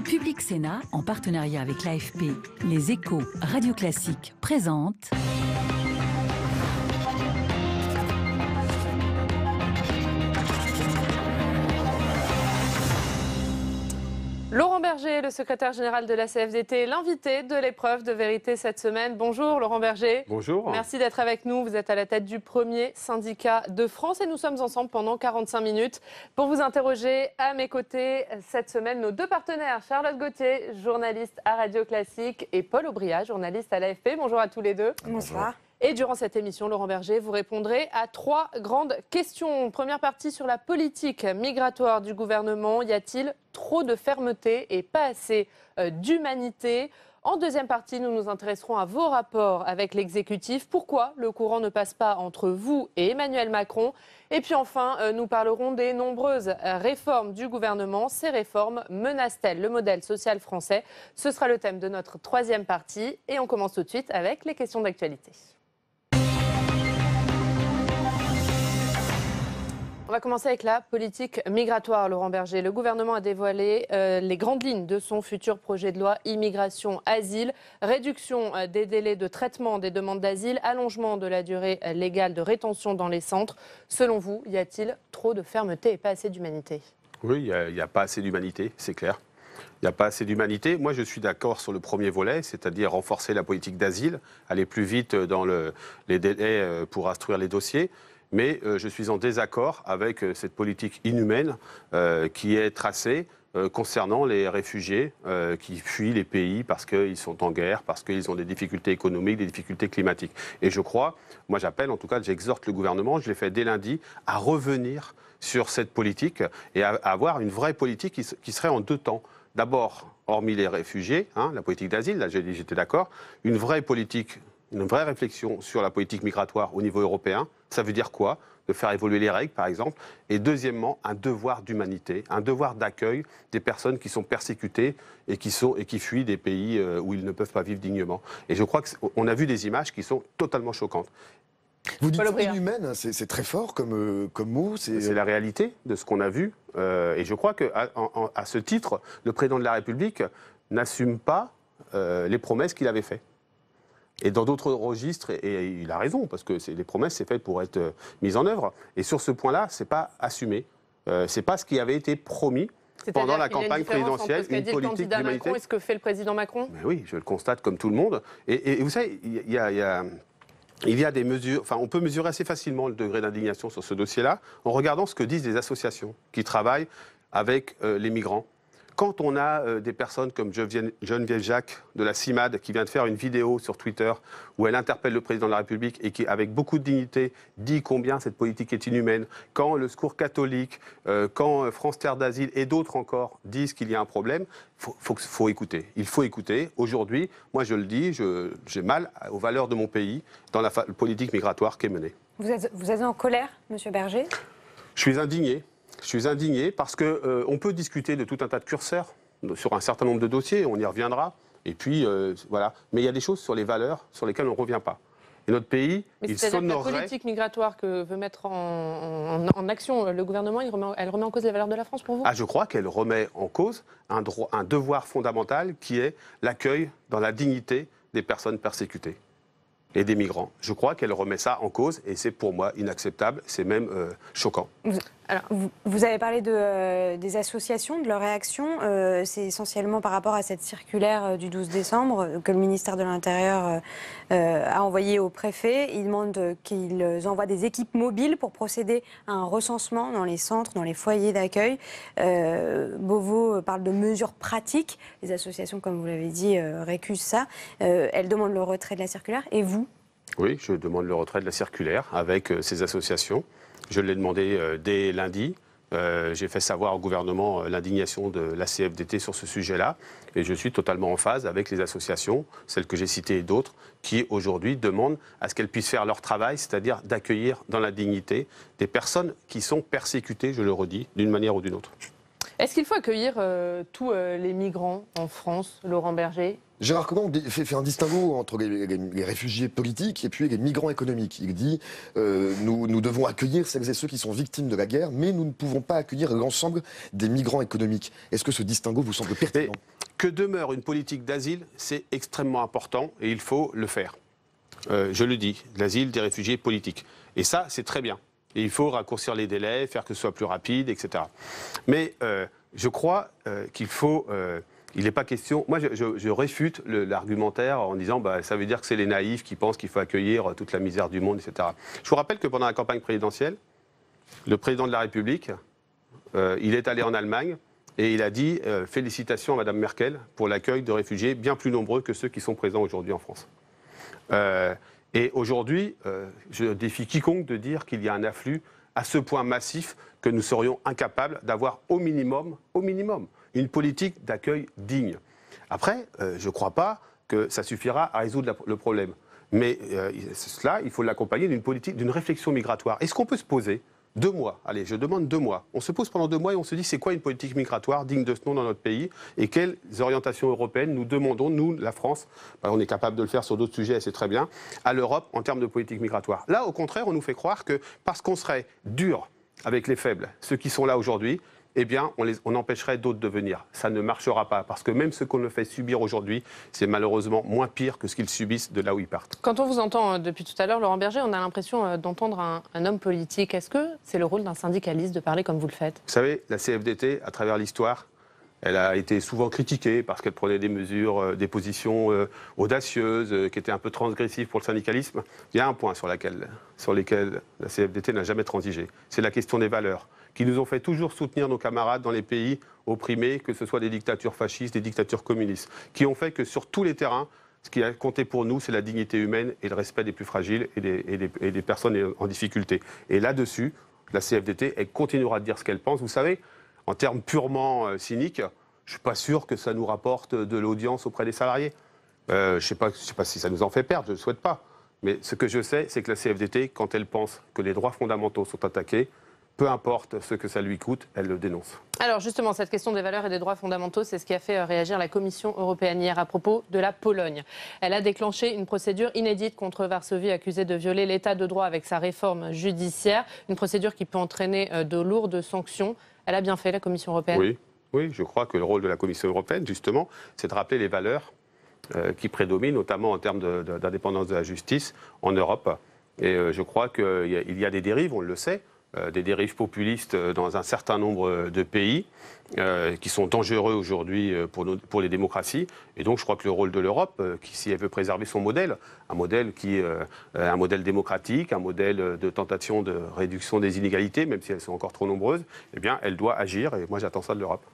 Public Sénat, en partenariat avec l'AFP, Les Échos, Radio Classique, présente... Laurent Berger, le secrétaire général de la CFDT, l'invité de l'épreuve de vérité cette semaine. Bonjour Laurent Berger. Bonjour. Merci d'être avec nous. Vous êtes à la tête du premier syndicat de France et nous sommes ensemble pendant 45 minutes pour vous interroger. À mes côtés cette semaine, nos deux partenaires, Charlotte Gauthier, journaliste à Radio Classique, et Paul Aubria, journaliste à l'AFP. Bonjour à tous les deux. Bonsoir. Et durant cette émission, Laurent Berger, vous répondrez à 3 grandes questions. Première partie sur la politique migratoire du gouvernement. Y a-t-il trop de fermeté et pas assez d'humanité ? En deuxième partie, nous nous intéresserons à vos rapports avec l'exécutif. Pourquoi le courant ne passe pas entre vous et Emmanuel Macron ? Et puis enfin, nous parlerons des nombreuses réformes du gouvernement. Ces réformes menacent-elles le modèle social français ? Ce sera le thème de notre troisième partie. Et on commence tout de suite avec les questions d'actualité. On va commencer avec la politique migratoire, Laurent Berger. Le gouvernement a dévoilé les grandes lignes de son futur projet de loi immigration-asile, réduction des délais de traitement des demandes d'asile, allongement de la durée légale de rétention dans les centres. Selon vous, y a-t-il trop de fermeté et pas assez d'humanité ? Oui, il n'y a pas assez d'humanité, c'est clair. Il n'y a pas assez d'humanité. Moi, je suis d'accord sur le premier volet, c'est-à-dire renforcer la politique d'asile, aller plus vite dans les délais pour instruire les dossiers. Mais je suis en désaccord avec cette politique inhumaine qui est tracée concernant les réfugiés qui fuient les pays parce qu'ils sont en guerre, parce qu'ils ont des difficultés économiques, des difficultés climatiques. Et je crois, moi j'appelle, en tout cas j'exhorte le gouvernement, je l'ai fait dès lundi, à revenir sur cette politique et à avoir une vraie politique qui serait en 2 temps. D'abord, hormis les réfugiés, la politique d'asile, là j'ai dit j'étais d'accord, une vraie politique, une vraie réflexion sur la politique migratoire au niveau européen. Ça veut dire quoi ? De faire évoluer les règles, par exemple. Et deuxièmement, un devoir d'humanité, un devoir d'accueil des personnes qui sont persécutées et qui fuient des pays où ils ne peuvent pas vivre dignement. Et je crois qu'on a vu des images qui sont totalement choquantes. Vous dites inhumaine, c'est très fort comme mot. C'est la réalité de ce qu'on a vu. Et je crois qu'à ce titre, le président de la République n'assume pas les promesses qu'il avait faites. Et dans d'autres registres, et il a raison, parce que les promesses, c'est fait pour être mises en œuvre. Et sur ce point-là, ce n'est pas assumé. Ce n'est pas ce qui avait été promis pendant la campagne présidentielle. Une politique d'humanité. Macron et ce que fait le président Macron ? Mais oui, je le constate comme tout le monde. Et vous savez, il y a des mesures, enfin on peut mesurer assez facilement le degré d'indignation sur ce dossier-là en regardant ce que disent les associations qui travaillent avec les migrants. Quand on a des personnes comme Geneviève Jacques de la CIMAD qui vient de faire une vidéo sur Twitter où elle interpelle le président de la République et qui, avec beaucoup de dignité, dit combien cette politique est inhumaine, quand le Secours catholique, quand France Terre d'Asile et d'autres encore disent qu'il y a un problème, faut écouter. Il faut écouter. Aujourd'hui, moi je le dis, j'ai mal aux valeurs de mon pays dans la politique migratoire qui est menée. Vous êtes en colère, Monsieur Berger ? Je suis indigné. Je suis indigné parce qu'on peut discuter de tout un tas de curseurs sur un certain nombre de dossiers, on y reviendra. Et puis, voilà. Mais il y a des choses sur les valeurs sur lesquelles on ne revient pas. Et notre pays, il s'honorerait... La politique migratoire que veut mettre en action le gouvernement, elle remet en cause les valeurs de la France pour vous ? Je crois qu'elle remet en cause un devoir fondamental qui est l'accueil dans la dignité des personnes persécutées et des migrants. Je crois qu'elle remet ça en cause et c'est pour moi inacceptable, c'est même choquant. Alors, vous avez parlé des associations, de leur réaction. C'est essentiellement par rapport à cette circulaire du 12 décembre que le ministère de l'Intérieur a envoyée au préfet. Il demande qu'ils envoient des équipes mobiles pour procéder à un recensement dans les centres, dans les foyers d'accueil. Beauvau parle de mesures pratiques. Les associations, comme vous l'avez dit, récusent ça. Elles demandent le retrait de la circulaire. Et vous ? Oui, je demande le retrait de la circulaire avec ces associations. Je l'ai demandé dès lundi. J'ai fait savoir au gouvernement l'indignation de la CFDT sur ce sujet-là. Et je suis totalement en phase avec les associations, celles que j'ai citées et d'autres, qui aujourd'hui demandent à ce qu'elles puissent faire leur travail, c'est-à-dire d'accueillir dans la dignité des personnes qui sont persécutées, je le redis, d'une manière ou d'une autre. Est-ce qu'il faut accueillir tous les migrants en France, Laurent Berger ? Gérard Collomb fait un distinguo entre les réfugiés politiques et puis les migrants économiques. Il dit nous devons accueillir celles et ceux qui sont victimes de la guerre, mais nous ne pouvons pas accueillir l'ensemble des migrants économiques. Est-ce que ce distinguo vous semble pertinent? Que demeure une politique d'asile, c'est extrêmement important et il faut le faire. Je le dis, l'asile des réfugiés politiques. Et ça, c'est très bien. Et il faut raccourcir les délais, faire que ce soit plus rapide, etc. Mais je crois qu'il faut... il n'est pas question... Moi, je réfute l'argumentaire en disant ça veut dire que c'est les naïfs qui pensent qu'il faut accueillir toute la misère du monde, etc. Je vous rappelle que pendant la campagne présidentielle, le président de la République, il est allé en Allemagne et il a dit félicitations à Mme Merkel pour l'accueil de réfugiés bien plus nombreux que ceux qui sont présents aujourd'hui en France. Et aujourd'hui, je défie quiconque de dire qu'il y a un afflux à ce point massif que nous serions incapables d'avoir au minimum, une politique d'accueil digne. Après, je ne crois pas que ça suffira à résoudre le problème. Mais cela, il faut l'accompagner d'une politique, d'une réflexion migratoire. Est-ce qu'on peut se poser 2 mois, allez, je demande 2 mois. On se pose pendant 2 mois et on se dit c'est quoi une politique migratoire digne de ce nom dans notre pays et quelles orientations européennes nous demandons, nous, la France, on est capable de le faire sur d'autres sujets et c'est très bien, à l'Europe en termes de politique migratoire. Là, au contraire, on nous fait croire que parce qu'on serait dur avec les faibles, ceux qui sont là aujourd'hui, eh bien, on empêcherait d'autres de venir. Ça ne marchera pas, parce que même ce qu'on le fait subir aujourd'hui, c'est malheureusement moins pire que ce qu'ils subissent de là où ils partent. Quand on vous entend depuis tout à l'heure, Laurent Berger, on a l'impression d'entendre un homme politique. Est-ce que c'est le rôle d'un syndicaliste de parler comme vous le faites? Vous savez, la CFDT, à travers l'histoire, elle a été souvent critiquée parce qu'elle prenait des mesures, des positions audacieuses, qui étaient un peu transgressives pour le syndicalisme. Il y a un point sur lequel la CFDT n'a jamais transigé. C'est la question des valeurs, qui nous ont fait toujours soutenir nos camarades dans les pays opprimés, que ce soit des dictatures fascistes, des dictatures communistes, qui ont fait que sur tous les terrains, ce qui a compté pour nous, c'est la dignité humaine et le respect des plus fragiles et des personnes en difficulté. Et là-dessus, la CFDT, elle continuera de dire ce qu'elle pense. Vous savez, en termes purement cyniques, je ne suis pas sûr que ça nous rapporte de l'audience auprès des salariés. Je ne sais pas si ça nous en fait perdre, je ne le souhaite pas. Mais ce que je sais, c'est que la CFDT, quand elle pense que les droits fondamentaux sont attaqués, peu importe ce que ça lui coûte, elle le dénonce. Alors justement, cette question des valeurs et des droits fondamentaux, c'est ce qui a fait réagir la Commission européenne hier à propos de la Pologne. Elle a déclenché une procédure inédite contre Varsovie, accusée de violer l'état de droit avec sa réforme judiciaire. Une procédure qui peut entraîner de lourdes sanctions. Elle a bien fait, la Commission européenne? Oui, je crois que le rôle de la Commission européenne, justement, c'est de rappeler les valeurs qui prédominent, notamment en termes d'indépendance de la justice en Europe. Et je crois qu'il y a des dérives, on le sait, des dérives populistes dans un certain nombre de pays qui sont dangereux aujourd'hui pour les démocraties. Et donc je crois que le rôle de l'Europe, si elle veut préserver son modèle, un modèle démocratique, un modèle de tentation de réduction des inégalités, même si elles sont encore trop nombreuses, eh bien elle doit agir et moi j'attends ça de l'Europe.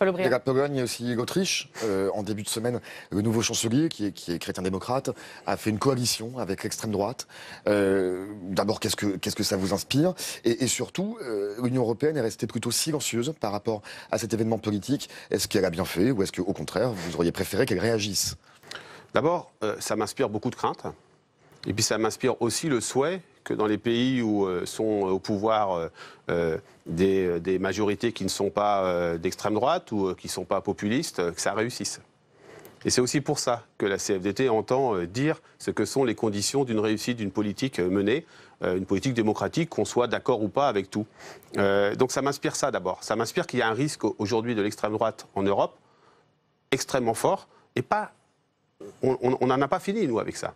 Et la Pologne et aussi l'Autriche, en début de semaine, le nouveau chancelier, qui est chrétien-démocrate, a fait une coalition avec l'extrême droite. D'abord, qu'est-ce que ça vous inspire? Et surtout, l'Union européenne est restée plutôt silencieuse par rapport à cet événement politique. Est-ce qu'elle a bien fait ou est-ce qu'au contraire, vous auriez préféré qu'elle réagisse? D'abord, ça m'inspire beaucoup de crainte. Et puis ça m'inspire aussi le souhait que dans les pays où sont au pouvoir des majorités qui ne sont pas d'extrême droite ou qui ne sont pas populistes, que ça réussisse. Et c'est aussi pour ça que la CFDT entend dire ce que sont les conditions d'une réussite d'une politique menée, une politique démocratique, qu'on soit d'accord ou pas avec tout. Donc ça m'inspire ça d'abord. Ça m'inspire qu'il y a un risque aujourd'hui de l'extrême droite en Europe, extrêmement fort, et pas... On n'en a pas fini, nous, avec ça.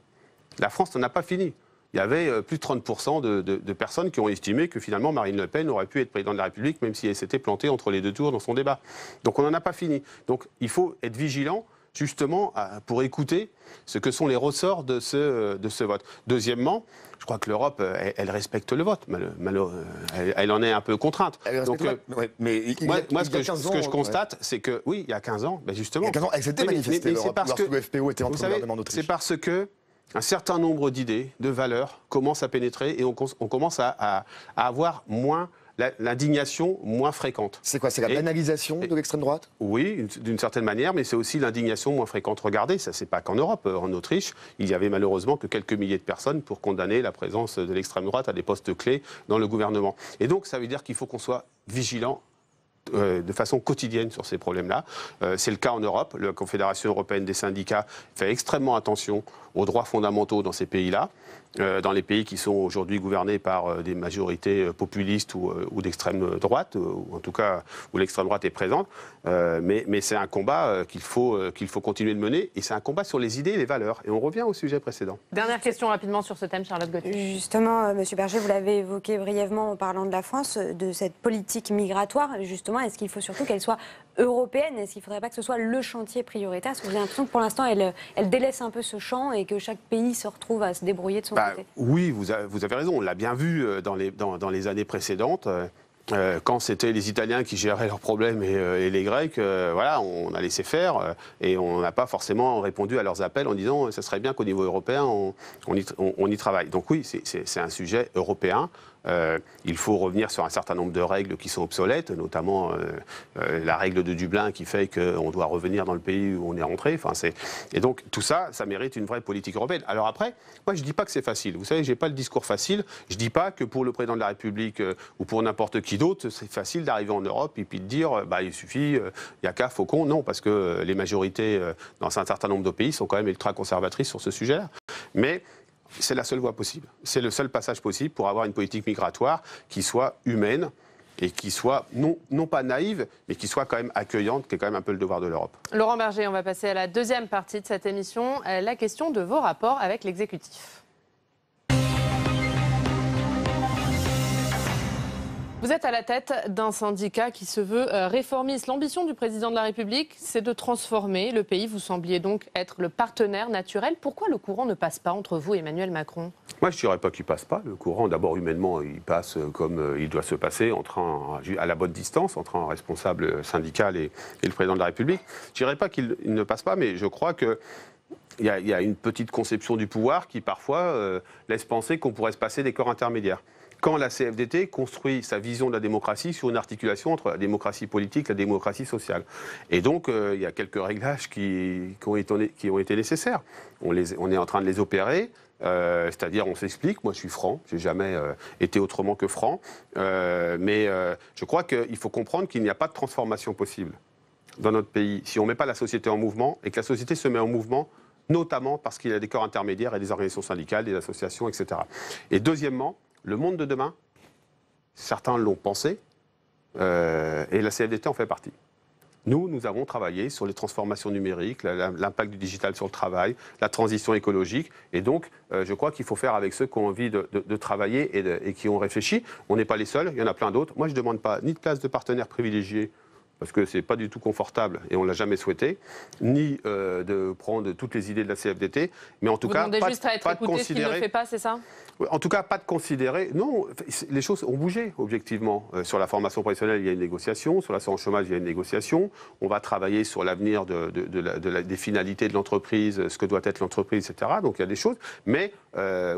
La France n'en a pas fini. Il y avait plus de 30% de personnes qui ont estimé que finalement Marine Le Pen aurait pu être présidente de la République, même si elle s'était plantée entre les 2 tours dans son débat. Donc on n'en a pas fini. Donc il faut être vigilant, justement, pour écouter ce que sont les ressorts de ce vote. Deuxièmement, je crois que l'Europe, elle respecte le vote. Elle en est un peu contrainte. Donc, moi, ce que je constate, c'est que, oui, il y a 15 ans, ben justement... Il y a 15 ans, elle s'était manifestée, lorsque le FPO était entré au gouvernement en Autriche. C'est parce que un certain nombre d'idées, de valeurs, commencent à pénétrer et on commence à avoir moins l'indignation moins fréquente. C'est quoi? C'est la banalisation de l'extrême droite? Oui, d'une certaine manière, mais c'est aussi l'indignation moins fréquente. Regardez, ça c'est pas qu'en Europe. En Autriche, il y avait malheureusement que quelques milliers de personnes pour condamner la présence de l'extrême droite à des postes clés dans le gouvernement. Et donc ça veut dire qu'il faut qu'on soit vigilant de façon quotidienne sur ces problèmes-là. C'est le cas en Europe. La Confédération européenne des syndicats fait extrêmement attention aux droits fondamentaux dans ces pays-là. Dans les pays qui sont aujourd'hui gouvernés par des majorités populistes ou d'extrême droite, ou en tout cas où l'extrême droite est présente. Mais c'est un combat qu'il faut continuer de mener, et c'est un combat sur les idées et les valeurs. Et on revient au sujet précédent. Dernière question rapidement sur ce thème, Charlotte Gauthier. Justement, Monsieur Berger, vous l'avez évoqué brièvement en parlant de la France, de cette politique migratoire. Justement, est-ce qu'il faut surtout qu'elle soit européenne? Est-ce qu'il ne faudrait pas que ce soit le chantier prioritaire? Parce que j'ai l'impression que pour l'instant, elle délaisse un peu ce champ et que chaque pays se retrouve à se débrouiller de son côté. Oui, vous avez raison. On l'a bien vu dans les années précédentes. Quand c'était les Italiens qui géraient leurs problèmes et les Grecs, voilà, on a laissé faire et on n'a pas forcément répondu à leurs appels en disant ça serait bien qu'au niveau européen, on y travaille. Donc oui, c'est un sujet européen. Il faut revenir sur un certain nombre de règles qui sont obsolètes, notamment la règle de Dublin qui fait qu'on doit revenir dans le pays où on est rentré. Enfin, et donc tout ça, ça mérite une vraie politique européenne. Alors après, moi je ne dis pas que c'est facile. Vous savez, je n'ai pas le discours facile. Je ne dis pas que pour le président de la République ou pour n'importe qui d'autre, c'est facile d'arriver en Europe et puis de dire il suffit, il n'y a qu'à Faucon. Non, parce que les majorités dans un certain nombre de pays sont quand même ultra-conservatrices sur ce sujet-là. Mais c'est la seule voie possible. C'est le seul passage possible pour avoir une politique migratoire qui soit humaine et qui soit non pas naïve, mais qui soit quand même accueillante, qui est quand même un peu le devoir de l'Europe. Laurent Berger, on va passer à la deuxième partie de cette émission, la question de vos rapports avec l'exécutif. Vous êtes à la tête d'un syndicat qui se veut réformiste. L'ambition du président de la République, c'est de transformer le pays. Vous sembliez donc être le partenaire naturel. Pourquoi le courant ne passe pas entre vous et Emmanuel Macron? Moi, je ne dirais pas qu'il ne passe pas. Le courant, d'abord, humainement, il passe comme il doit se passer, à la bonne distance, entre un responsable syndical et le président de la République. Je ne dirais pas qu'il ne passe pas, mais je crois que il y a une petite conception du pouvoir qui, parfois, laisse penser qu'on pourrait se passer des corps intermédiaires. Quand la CFDT construit sa vision de la démocratie sur une articulation entre la démocratie politique et la démocratie sociale. Et donc, il y a quelques réglages qui ont été nécessaires. On est en train de les opérer. C'est-à-dire, on s'explique. Moi, je suis franc. Je n'ai jamais été autrement que franc. Mais je crois qu'il faut comprendre qu'il n'y a pas de transformation possible dans notre pays si on ne met pas la société en mouvement, et que la société se met en mouvement notamment parce qu'il y a des corps intermédiaires et des organisations syndicales, des associations, etc. Et deuxièmement, le monde de demain, certains l'ont pensé, et la CFDT en fait partie. Nous avons travaillé sur les transformations numériques, l'impact du digital sur le travail, la transition écologique. Et donc, je crois qu'il faut faire avec ceux qui ont envie de travailler et qui ont réfléchi. On n'est pas les seuls, il y en a plein d'autres. Moi, je ne demande pas ni de place de partenaire privilégié, parce que ce n'est pas du tout confortable et on ne l'a jamais souhaité, ni de prendre toutes les idées de la CFDT, mais en tout cas, pas de considérer... ce qu'il ne fait pas, c'est ça ? En tout cas, pas de considérer... Non, les choses ont bougé, objectivement. Sur la formation professionnelle, il y a une négociation. Sur l'assurance chômage, il y a une négociation. On va travailler sur l'avenir des finalités de l'entreprise, ce que doit être l'entreprise, etc. Donc, il y a des choses. Mais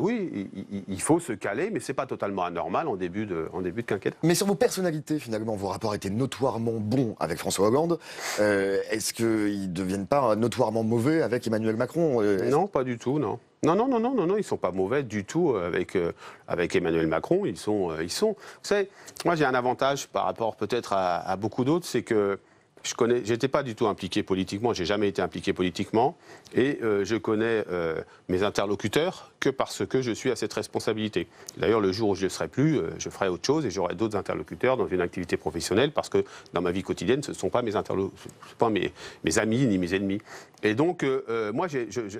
oui, il faut se caler, mais ce n'est pas totalement anormal en début de quinquennat. Mais sur vos personnalités, finalement, vos rapports étaient notoirement bons avec François Hollande. Est-ce qu'ils ne deviennent pas notoirement mauvais avec Emmanuel Macron? Non, pas du tout, non. Non, ils ne sont pas mauvais du tout avec Emmanuel Macron. Ils sont. Vous savez, moi j'ai un avantage par rapport peut-être à beaucoup d'autres, c'est que j'étais pas du tout impliqué politiquement, j'ai jamais été impliqué politiquement, et je connais mes interlocuteurs que parce que je suis à cette responsabilité. D'ailleurs, le jour où je ne serai plus, je ferai autre chose et j'aurai d'autres interlocuteurs dans une activité professionnelle, parce que dans ma vie quotidienne, ce ne sont pas mes amis ni mes ennemis. Et donc, moi,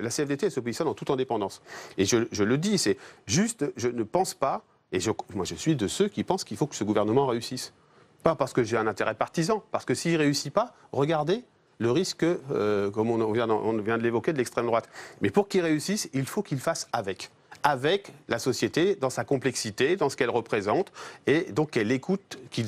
la CFDT, elle se positionne en toute indépendance. Et je le dis, c'est juste, je ne pense pas, et moi je suis de ceux qui pensent qu'il faut que ce gouvernement réussisse. Pas parce que j'ai un intérêt partisan, parce que s'il ne réussit pas, regardez le risque, comme on vient de l'évoquer, de l'extrême droite. Mais pour qu'il réussisse, il faut qu'il fasse avec la société, dans sa complexité, dans ce qu'elle représente, et donc qu'ils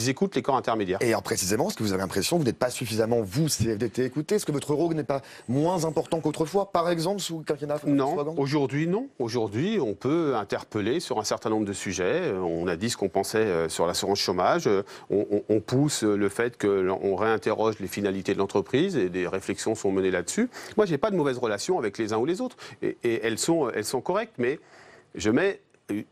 écoutent les corps intermédiaires. Et alors précisément, est-ce que vous avez l'impression que vous n'êtes pas suffisamment, vous, CFDT, écouté? Est-ce que votre rôle n'est pas moins important qu'autrefois, par exemple, sous le quinquennat François Hollande? Non, aujourd'hui, non. Aujourd'hui, on peut interpeller sur un certain nombre de sujets. On a dit ce qu'on pensait sur l'assurance chômage. On pousse le fait qu'on réinterroge les finalités de l'entreprise, et des réflexions sont menées là-dessus. Moi, je n'ai pas de mauvaise relation avec les uns ou les autres. Et elles sont correctes, mais je mets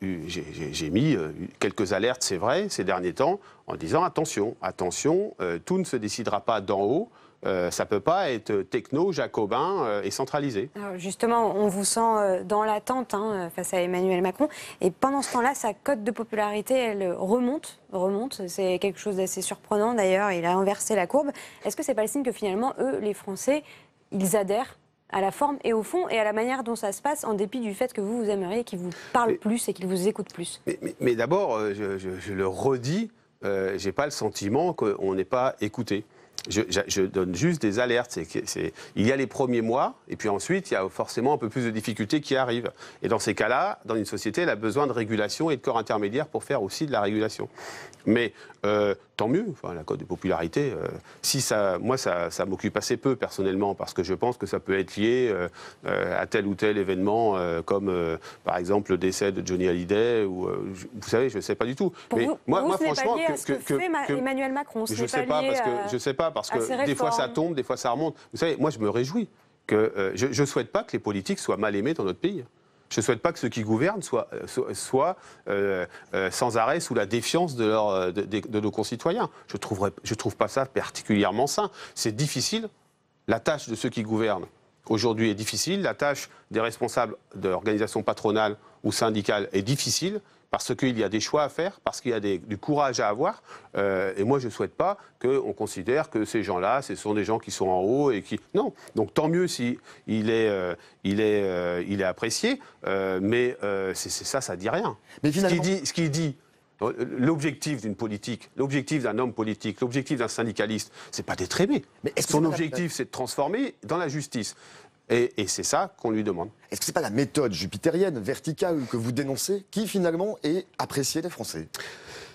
j'ai mis quelques alertes, c'est vrai, ces derniers temps, en disant attention, attention, tout ne se décidera pas d'en haut. Ça ne peut pas être techno, jacobin et centralisé. Alors justement, on vous sent dans l'attente face à Emmanuel Macron. Et pendant ce temps-là, sa cote de popularité, elle remonte. C'est quelque chose d'assez surprenant d'ailleurs. Il a inversé la courbe. Est-ce que ce n'est pas le signe que finalement, eux, les Français, ils adhèrent à la forme et au fond et à la manière dont ça se passe, en dépit du fait que vous aimeriez qu'ils vous parlent plus et qu'ils vous écoutent plus? Mais d'abord, je le redis, je n'ai pas le sentiment qu'on n'est pas écouté. Je donne juste des alertes. Il y a les premiers mois, et puis ensuite, il y a forcément un peu plus de difficultés qui arrivent. Et dans ces cas-là, dans une société, elle a besoin de régulation et de corps intermédiaires pour faire aussi de la régulation. Mais tant mieux, la cote de popularité. Moi, ça m'occupe assez peu personnellement, parce que je pense que ça peut être lié à tel ou tel événement, comme par exemple le décès de Johnny Hallyday, ou vous savez, je ne sais pas du tout. Pour mais vous, moi, ce n'est franchement, pas lié à ce que fait Emmanuel Macron. Je ne sais pas, parce que des fois ça tombe, des fois ça remonte. Vous savez, moi je me réjouis que je ne souhaite pas que les politiques soient mal aimés dans notre pays. Je ne souhaite pas que ceux qui gouvernent soient sans arrêt sous la défiance de nos concitoyens. Je trouve pas ça particulièrement sain. C'est difficile. La tâche de ceux qui gouvernent aujourd'hui est difficile. La tâche des responsables d'organisations patronales ou syndicales est difficile, parce qu'il y a des choix à faire, parce qu'il y a du courage à avoir. Et moi, je ne souhaite pas qu'on considère que ces gens-là, ce sont des gens qui sont en haut et qui... Non. Donc tant mieux s'il est apprécié, mais ça ne dit rien. Mais finalement... Ce qu'il dit, l'objectif d'une politique, l'objectif d'un homme politique, l'objectif d'un syndicaliste, c'est pas d'être aimé. Son objectif, c'est de transformer dans la justice. Et c'est ça qu'on lui demande. Est-ce que ce n'est pas la méthode jupitérienne, verticale, que vous dénoncez, qui finalement est appréciée des Français?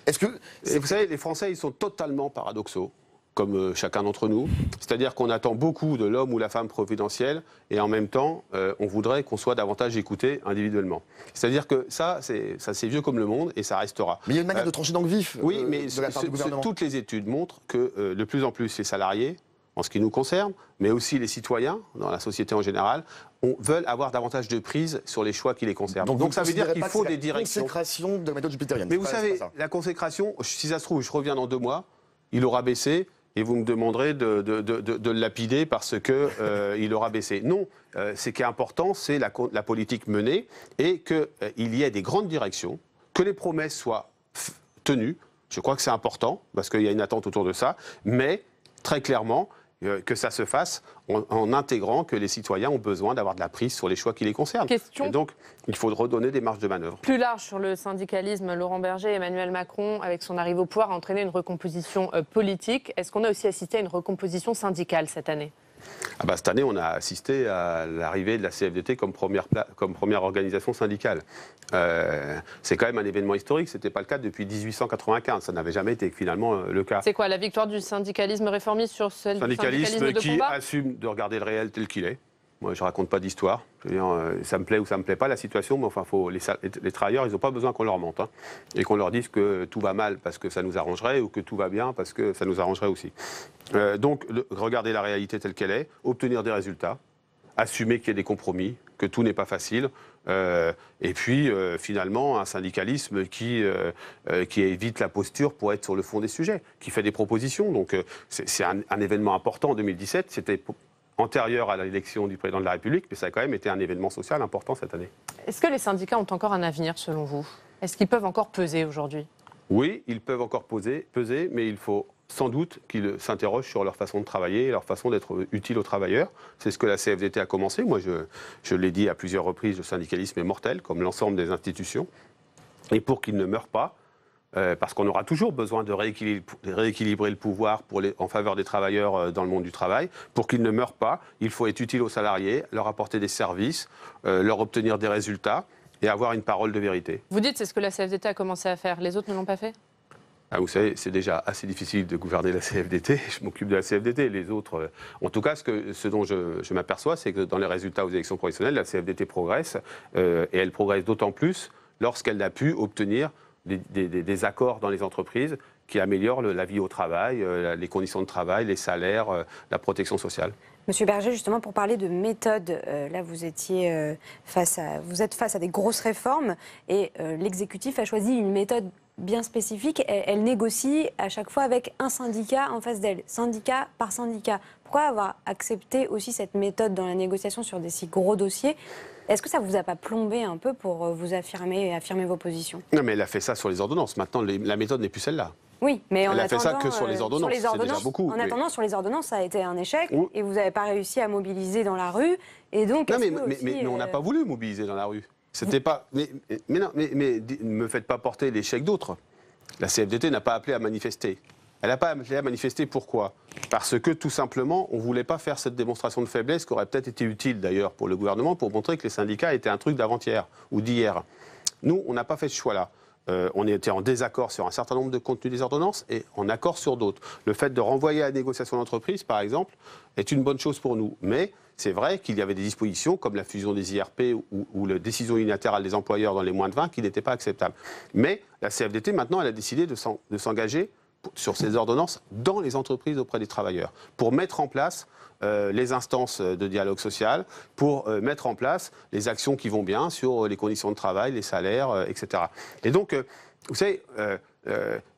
Vous savez, les Français, ils sont totalement paradoxaux, comme chacun d'entre nous. C'est-à-dire qu'on attend beaucoup de l'homme ou la femme providentielle, et en même temps, on voudrait qu'on soit davantage écouté individuellement. C'est-à-dire que ça, c'est vieux comme le monde, et ça restera. Mais il y a une manière de trancher dans le vif oui, mais de la part du gouvernement. Toutes les études montrent que de plus en plus les salariés, en ce qui nous concerne, mais aussi les citoyens, dans la société en général, veulent avoir davantage de prise sur les choix qui les concernent. Donc ça veut dire qu'il faut des directions. La consécration de la méthode jupitérienne. Mais vous savez, la consécration, si ça se trouve, je reviens dans 2 mois, il aura baissé, et vous me demanderez de le lapider parce qu'il aura baissé. Non, ce qui est important, c'est la politique menée, et qu'il y ait des grandes directions, que les promesses soient tenues. Je crois que c'est important, parce qu'il y a une attente autour de ça, mais très clairement, que ça se fasse en intégrant que les citoyens ont besoin d'avoir de la prise sur les choix qui les concernent. Et donc, il faut redonner des marges de manœuvre. Plus large sur le syndicalisme, Laurent Berger, Emmanuel Macron, avec son arrivée au pouvoir, a entraîné une recomposition politique. Est-ce qu'on a aussi assisté à une recomposition syndicale cette année ? Cette année, on a assisté à l'arrivée de la CFDT comme première organisation syndicale. C'est quand même un événement historique, ce n'était pas le cas depuis 1895, ça n'avait jamais été finalement le cas. C'est quoi, la victoire du syndicalisme réformiste sur celle du syndicalisme de combat ? Qui assume de regarder le réel tel qu'il est. Moi, je ne raconte pas d'histoire. Ça me plaît ou ça ne me plaît pas la situation, mais enfin, les travailleurs, ils n'ont pas besoin qu'on leur mente, et qu'on leur dise que tout va mal parce que ça nous arrangerait, ou que tout va bien parce que ça nous arrangerait aussi. Donc, regarder la réalité telle qu'elle est, obtenir des résultats, assumer qu'il y a des compromis, que tout n'est pas facile, et puis finalement un syndicalisme qui évite la posture pour être sur le fond des sujets, qui fait des propositions. Donc c'est un événement important en 2017, c'était antérieur à l'élection du président de la République, mais ça a quand même été un événement social important cette année. Est-ce que les syndicats ont encore un avenir selon vous ? Est-ce qu'ils peuvent encore peser aujourd'hui ? Oui, ils peuvent encore peser, mais il faut sans doute qu'ils s'interrogent sur leur façon de travailler et leur façon d'être utile aux travailleurs. C'est ce que la CFDT a commencé. Moi, je l'ai dit à plusieurs reprises, le syndicalisme est mortel, comme l'ensemble des institutions. Et pour qu'il ne meure pas, parce qu'on aura toujours besoin de rééquilibrer le pouvoir en faveur des travailleurs dans le monde du travail. Pour qu'ils ne meurent pas, il faut être utile aux salariés, leur apporter des services, leur obtenir des résultats et avoir une parole de vérité. Vous dites c'est ce que la CFDT a commencé à faire. Les autres ne l'ont pas fait ? Vous savez, c'est déjà assez difficile de gouverner la CFDT. Je m'occupe de la CFDT. Les autres, en tout cas, ce dont je m'aperçois, c'est que dans les résultats aux élections professionnelles, la CFDT progresse, et elle progresse d'autant plus lorsqu'elle a pu obtenir des accords dans les entreprises qui améliore la vie au travail, les conditions de travail, les salaires, la protection sociale. Monsieur Berger, justement, pour parler de méthode, là, vous êtes face à des grosses réformes et l'exécutif a choisi une méthode bien spécifique. Elle négocie à chaque fois avec un syndicat en face d'elle, syndicat par syndicat. Pourquoi avoir accepté aussi cette méthode dans la négociation sur des si gros dossiers ? Est-ce que ça ne vous a pas plombé un peu pour vous affirmer vos positions ? Non, mais elle a fait ça sur les ordonnances. Maintenant, la méthode n'est plus celle-là. Oui, mais elle a fait ça que sur les ordonnances, c'est déjà beaucoup. En attendant, sur les ordonnances, ça a été un échec Oui. et vous n'avez pas réussi à mobiliser dans la rue. Et donc, non, mais on n'a pas voulu mobiliser dans la rue. C'était pas. Mais ne me faites pas porter l'échec d'autres. La CFDT n'a pas appelé à manifester. Elle n'a pas appelé à manifester, pourquoi ? Parce que tout simplement, on ne voulait pas faire cette démonstration de faiblesse qui aurait peut-être été utile d'ailleurs pour le gouvernement pour montrer que les syndicats étaient un truc d'avant-hier ou d'hier. Nous, on n'a pas fait ce choix-là. On était en désaccord sur un certain nombre de contenus des ordonnances et en accord sur d'autres. Le fait de renvoyer à la négociation d'entreprise, par exemple, est une bonne chose pour nous. Mais c'est vrai qu'il y avait des dispositions comme la fusion des IRP ou la décision unilatérale des employeurs dans les moins de 20 qui n'étaient pas acceptables. Mais la CFDT, maintenant, elle a décidé de s'engager sur ces ordonnances dans les entreprises auprès des travailleurs pour mettre en place les instances de dialogue social, pour mettre en place les actions qui vont bien sur les conditions de travail, les salaires, etc. Et donc, vous savez,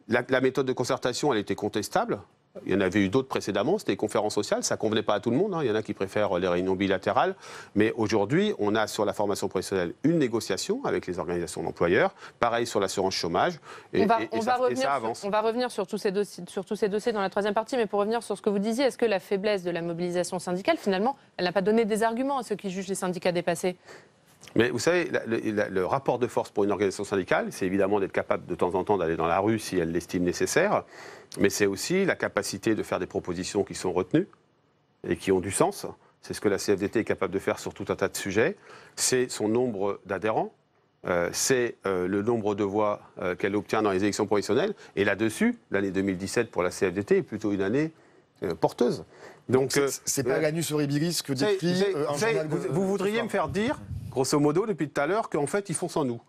la méthode de concertation, elle était contestable. Il y en avait eu d'autres précédemment, c'était les conférences sociales, ça ne convenait pas à tout le monde, hein. Il y en a qui préfèrent les réunions bilatérales. Mais aujourd'hui, on a sur la formation professionnelle une négociation avec les organisations d'employeurs, pareil sur l'assurance chômage, et ça avance. On va revenir sur tous ces dossiers dans la troisième partie, mais pour revenir sur ce que vous disiez, est-ce que la faiblesse de la mobilisation syndicale, finalement, elle n'a pas donné des arguments à ceux qui jugent les syndicats dépassés ? Mais vous savez, le rapport de force pour une organisation syndicale, c'est évidemment d'être capable de temps en temps d'aller dans la rue si elle l'estime nécessaire, mais c'est aussi la capacité de faire des propositions qui sont retenues et qui ont du sens. C'est ce que la CFDT est capable de faire sur tout un tas de sujets. C'est son nombre d'adhérents, c'est le nombre de voix qu'elle obtient dans les élections professionnelles. Et là-dessus, l'année 2017 pour la CFDT est plutôt une année porteuse. Donc, c'est pas l'anus horribilis que décrit un journal. Vous voudriez me faire dire, grosso modo, depuis tout à l'heure, qu'en fait, ils font sans nous.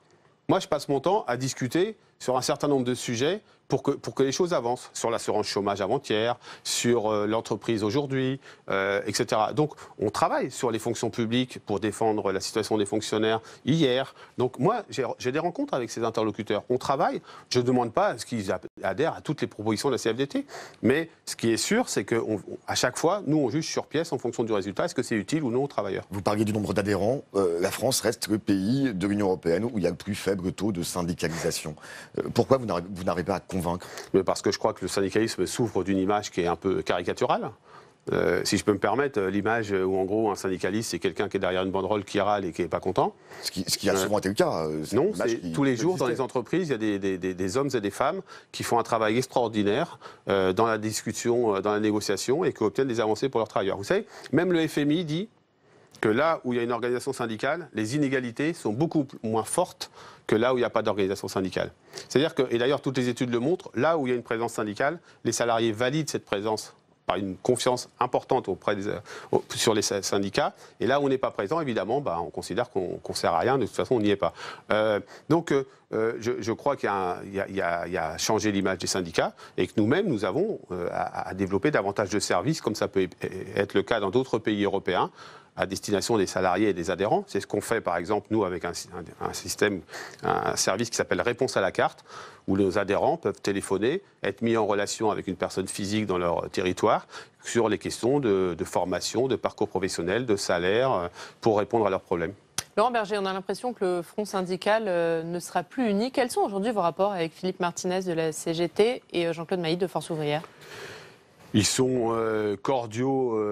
Moi, je passe mon temps à discuter sur un certain nombre de sujets pour que les choses avancent, sur l'assurance chômage avant-hier, sur l'entreprise aujourd'hui, etc. Donc, on travaille sur les fonctions publiques pour défendre la situation des fonctionnaires hier. Donc, moi, j'ai des rencontres avec ces interlocuteurs. On travaille. Je ne demande pas à ce qu'ils adhèrent à toutes les propositions de la CFDT. Mais ce qui est sûr, c'est qu'à chaque fois, nous, on juge sur pièce en fonction du résultat. Est-ce que c'est utile ou non aux travailleurs ? Vous parliez du nombre d'adhérents. La France reste le pays de l'Union européenne où il y a le plus faible taux de syndicalisation. Pourquoi vous n'arrivez pas à convaincre ? Mais parce que je crois que le syndicalisme souffre d'une image qui est un peu caricaturale. Si je peux me permettre, l'image où en gros un syndicaliste c'est quelqu'un qui est derrière une banderole qui râle et qui n'est pas content. Ce qui a souvent été le cas. Non, tous les jours dans les entreprises, il y a des hommes et des femmes qui font un travail extraordinaire dans la discussion, dans la négociation et qui obtiennent des avancées pour leurs travailleurs. Vous savez, même le FMI dit que là où il y a une organisation syndicale, les inégalités sont beaucoup moins fortes que là où il n'y a pas d'organisation syndicale. C'est-à-dire que, et d'ailleurs toutes les études le montrent, là où il y a une présence syndicale, les salariés valident cette présence par une confiance importante sur les syndicats. Et là où on n'est pas présent, évidemment, on considère qu'on ne sert à rien, de toute façon on n'y est pas. Donc je crois qu'il y a changé l'image des syndicats et que nous-mêmes, nous avons à développer davantage de services, comme ça peut être le cas dans d'autres pays européens, à destination des salariés et des adhérents. C'est ce qu'on fait, par exemple, nous, avec un service qui s'appelle Réponse à la carte, où nos adhérents peuvent téléphoner, être mis en relation avec une personne physique dans leur territoire sur les questions de formation, de parcours professionnel, de salaire, pour répondre à leurs problèmes. Laurent Berger, on a l'impression que le front syndical ne sera plus uni. Quels sont aujourd'hui vos rapports avec Philippe Martinez de la CGT et Jean-Claude Maillet de Force ouvrière ? Ils sont cordiaux.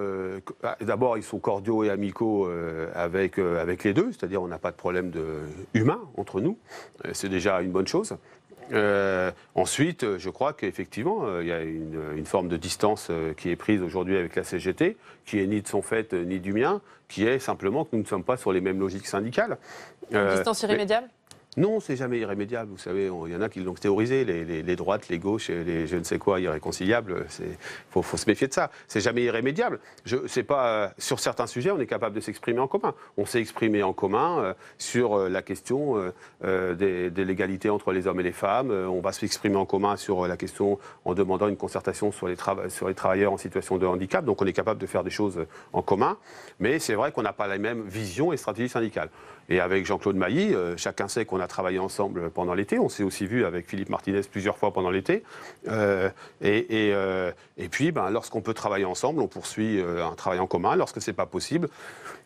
D'abord, ils sont cordiaux et amicaux avec les deux, c'est-à-dire on n'a pas de problème humain entre nous. C'est déjà une bonne chose. Ensuite, je crois qu'effectivement, il y a une forme de distance qui est prise aujourd'hui avec la CGT, qui est ni de son fait ni du mien, qui est simplement que nous ne sommes pas sur les mêmes logiques syndicales. Une distance irrémédiable ? Non, c'est jamais irrémédiable. Vous savez, il y en a qui l'ont théorisé, les droites, les gauches, les je ne sais quoi irréconciliables. Faut se méfier de ça. C'est jamais irrémédiable. Sur certains sujets, on est capable de s'exprimer en commun. On s'est exprimé en commun sur la question des l'égalité entre les hommes et les femmes. On va s'exprimer en commun sur la question en demandant une concertation sur les travailleurs en situation de handicap. Donc on est capable de faire des choses en commun. Mais c'est vrai qu'on n'a pas la même vision et stratégie syndicale. Et avec Jean-Claude Mailly, chacun sait qu'on a travaillé ensemble pendant l'été. On s'est aussi vu avec Philippe Martinez plusieurs fois pendant l'été. Et puis, lorsqu'on peut travailler ensemble, on poursuit un travail en commun. Lorsque ce n'est pas possible,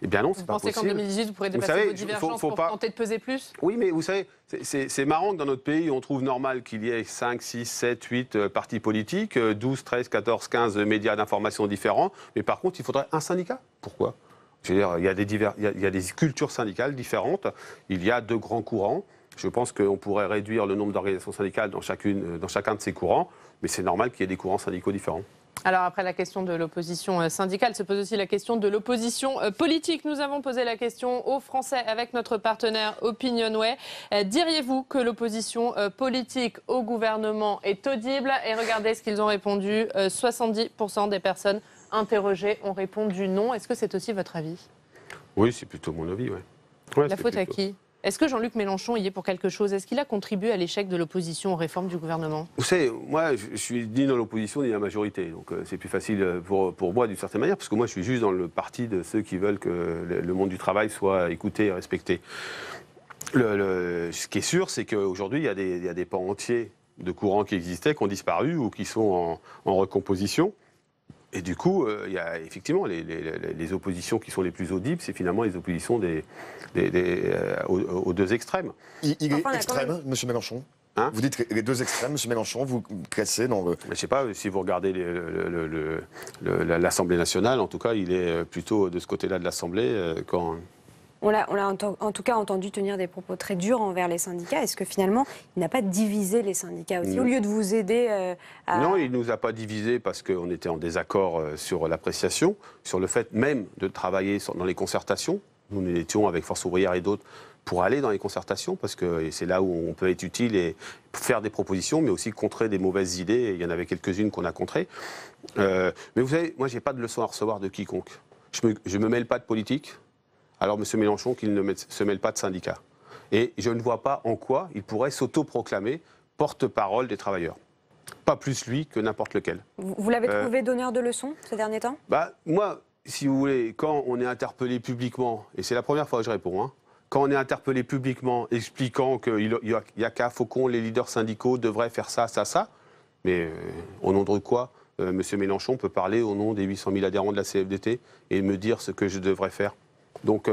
eh bien non, c'est pas possible. Vous pensez qu'en 2018, vous pourrez dépasser vos divergences pour tenter de peser plus ? Oui, mais vous savez, c'est marrant que dans notre pays, on trouve normal qu'il y ait 5, 6, 7, 8 partis politiques, 12, 13, 14, 15 médias d'information différents. Mais par contre, il faudrait un syndicat. Pourquoi ? Je veux dire, il y a des cultures syndicales différentes, il y a 2 grands courants. Je pense qu'on pourrait réduire le nombre d'organisations syndicales dans chacun de ces courants, mais c'est normal qu'il y ait des courants syndicaux différents. Alors après la question de l'opposition syndicale, se pose aussi la question de l'opposition politique. Nous avons posé la question aux Français avec notre partenaire Opinionway. Diriez-vous que l'opposition politique au gouvernement est audible ? Et regardez ce qu'ils ont répondu. 70% des personnes interrogées ont répondu non. Est-ce que c'est aussi votre avis ? Oui, c'est plutôt mon avis, oui. La faute à qui ? Est-ce que Jean-Luc Mélenchon y est pour quelque chose ? Est-ce qu'il a contribué à l'échec de l'opposition aux réformes du gouvernement ? Vous savez, moi, je suis ni dans l'opposition ni dans la majorité. Donc c'est plus facile pour moi d'une certaine manière, parce que moi, je suis juste dans le parti de ceux qui veulent que le monde du travail soit écouté et respecté. Ce qui est sûr, c'est qu'aujourd'hui, il y a des pans entiers de courants qui existaient, qui ont disparu ou qui sont en recomposition. Et du coup, il y a effectivement les oppositions qui sont les plus audibles, c'est finalement les oppositions aux 2 extrêmes. Il est extrême, M. Mélenchon. Vous dites les 2 extrêmes, M. Mélenchon, vous classez dans le... Je ne sais pas, si vous regardez l'Assemblée nationale, en tout cas, il est plutôt de ce côté-là de l'Assemblée quand... On l'a en tout cas entendu tenir des propos très durs envers les syndicats. Est-ce que finalement, il n'a pas divisé les syndicats aussi, au lieu de vous aider à... Non, il ne nous a pas divisés parce qu'on était en désaccord sur l'appréciation, sur le fait même de travailler dans les concertations. Nous étions avec Force ouvrière et d'autres pour aller dans les concertations, parce que c'est là où on peut être utile et faire des propositions, mais aussi contrer des mauvaises idées. Et il y en avait quelques-unes qu'on a contrées. Mais vous savez, moi, je n'ai pas de leçon à recevoir de quiconque. Je ne me mêle pas de politique. Alors, M. Mélenchon, qu'il ne se mêle pas de syndicats. Et je ne vois pas en quoi il pourrait s'autoproclamer porte-parole des travailleurs. Pas plus lui que n'importe lequel. Vous l'avez trouvé donneur de leçons ces derniers temps ? Moi, si vous voulez, quand on est interpellé publiquement, et c'est la première fois que je réponds, quand on est interpellé publiquement expliquant qu'il n'y a qu'à Faucon, les leaders syndicaux devraient faire ça, ça, ça, mais au nom de quoi M. Mélenchon peut parler au nom des 800 000 adhérents de la CFDT et me dire ce que je devrais faire ? Donc,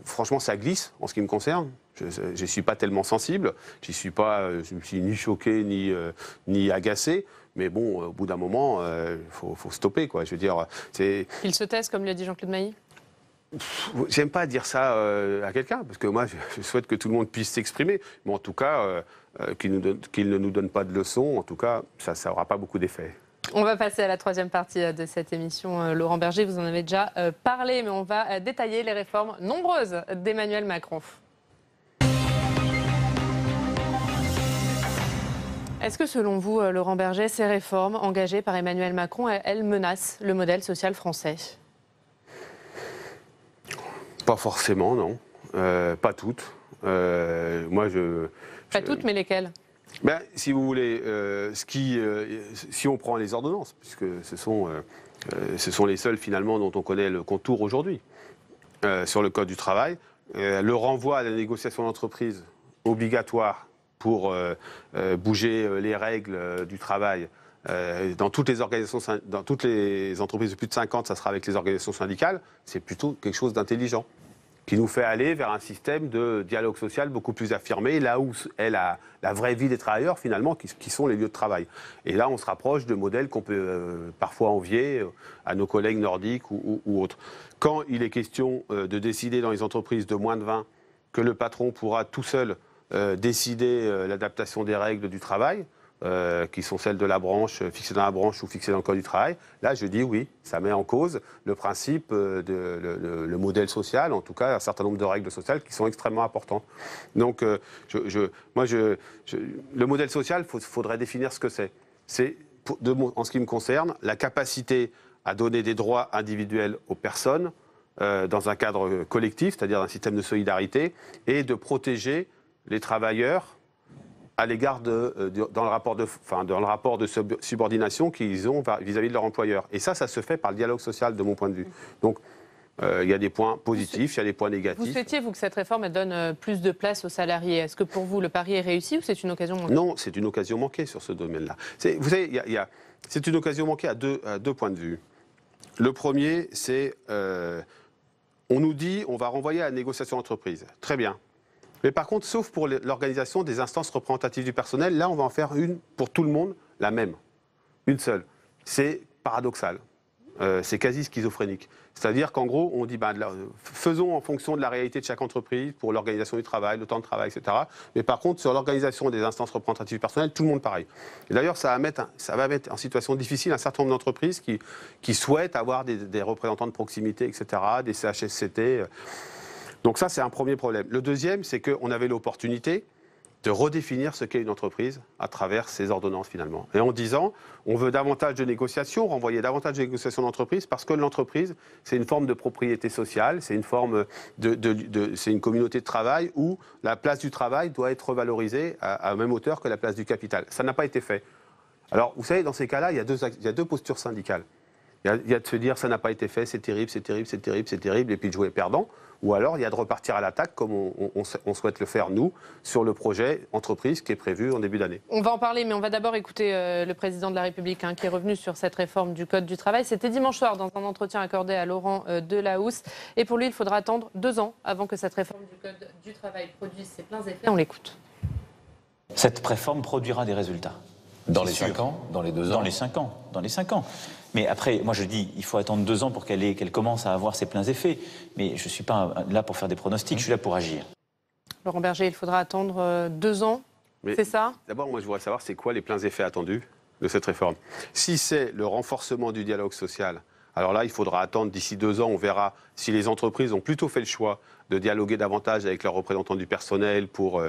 franchement, ça glisse en ce qui me concerne. Je ne suis pas tellement sensible. Je ne suis ni choqué, ni agacé. Mais bon, au bout d'un moment, il faut stopper, quoi. Je veux dire, Il se taise, comme l'a dit Jean-Claude Mailly ? J'aime pas dire ça à quelqu'un, parce que moi, je souhaite que tout le monde puisse s'exprimer. Mais en tout cas, qu'il ne nous donne pas de leçons, en tout cas, ça n'aura pas beaucoup d'effet. On va passer à la 3e partie de cette émission. Laurent Berger, vous en avez déjà parlé, mais on va détailler les réformes nombreuses d'Emmanuel Macron. Est-ce que selon vous, Laurent Berger, ces réformes engagées par Emmanuel Macron, elles menacent le modèle social français ? Pas forcément, non. Pas toutes. Pas toutes, mais lesquelles ? Si vous voulez, si on prend les ordonnances, puisque ce sont les seules finalement dont on connaît le contour aujourd'hui, sur le Code du travail, le renvoi à la négociation d'entreprise obligatoire pour bouger les règles du travail dans toutes les organisations, dans toutes les entreprises de plus de 50, ça sera avec les organisations syndicales, c'est plutôt quelque chose d'intelligent, qui nous fait aller vers un système de dialogue social beaucoup plus affirmé, là où est la vraie vie des travailleurs, finalement, qui sont les lieux de travail. Et là, on se rapproche de modèles qu'on peut parfois envier à nos collègues nordiques ou autres. Quand il est question de décider dans les entreprises de moins de 20 que le patron pourra tout seul décider l'adaptation des règles du travail, qui sont celles de la branche, fixées dans la branche ou fixées dans le Code du travail, là je dis oui, ça met en cause le principe, le modèle social, en tout cas un certain nombre de règles sociales qui sont extrêmement importantes. Donc le modèle social, il faudrait définir ce que c'est. C'est, en ce qui me concerne, la capacité à donner des droits individuels aux personnes dans un cadre collectif, c'est-à-dire un système de solidarité, et de protéger les travailleurs à l'égard dans le rapport de subordination qu'ils ont vis-à-vis de leur employeur. Et ça se fait par le dialogue social, de mon point de vue. Donc, il y a des points positifs, il y a des points négatifs. Vous souhaitiez, vous, que cette réforme elle donne plus de place aux salariés. Est-ce que pour vous, le pari est réussi ou c'est une occasion manquée? Non, c'est une occasion manquée sur ce domaine-là. Vous savez, c'est une occasion manquée à deux points de vue. Le premier, c'est on nous dit on va renvoyer à la négociation d'entreprise. Très bien. Mais par contre, sauf pour l'organisation des instances représentatives du personnel, là, on va en faire une pour tout le monde, la même. Une seule. C'est paradoxal. C'est quasi schizophrénique. C'est-à-dire qu'en gros, on dit, faisons en fonction de la réalité de chaque entreprise pour l'organisation du travail, le temps de travail, etc. Mais par contre, sur l'organisation des instances représentatives du personnel, tout le monde pareil. Et d'ailleurs, ça va mettre en situation difficile un certain nombre d'entreprises qui souhaitent avoir des représentants de proximité, etc., des CHSCT. Donc ça, c'est un premier problème. Le deuxième, c'est qu'on avait l'opportunité de redéfinir ce qu'est une entreprise à travers ces ordonnances, finalement. Et en disant, on veut davantage de négociations, renvoyer davantage de négociations d'entreprise, parce que l'entreprise, c'est une forme de propriété sociale, c'est une forme c'est une communauté de travail où la place du travail doit être revalorisée à même hauteur que la place du capital. Ça n'a pas été fait. Alors, vous savez, dans ces cas-là, il y a deux postures syndicales. Il y a de se dire, ça n'a pas été fait, c'est terrible, c'est terrible, c'est terrible, c'est terrible, et puis de jouer perdant. Ou alors, il y a de repartir à l'attaque, comme on souhaite le faire, nous, sur le projet entreprise qui est prévu en début d'année. On va en parler, mais on va d'abord écouter le président de la République qui est revenu sur cette réforme du Code du travail. C'était dimanche soir dans un entretien accordé à Laurent Delahousse. Et pour lui, il faudra attendre 2 ans avant que cette réforme du Code du travail produise ses pleins effets. On l'écoute. Cette réforme produira des résultats. Dans les 5 ans? Dans les 2 ans? Dans les 5 ans. Dans les 5 ans. Mais après, moi je dis, il faut attendre 2 ans pour qu'elle commence à avoir ses pleins effets. Mais je ne suis pas là pour faire des pronostics, je suis là pour agir. Laurent Berger, il faudra attendre 2 ans, c'est ça? D'abord, moi je voudrais savoir c'est quoi les pleins effets attendus de cette réforme. Si c'est le renforcement du dialogue social, alors là, il faudra attendre d'ici 2 ans, on verra si les entreprises ont plutôt fait le choix de dialoguer davantage avec leurs représentants du personnel pour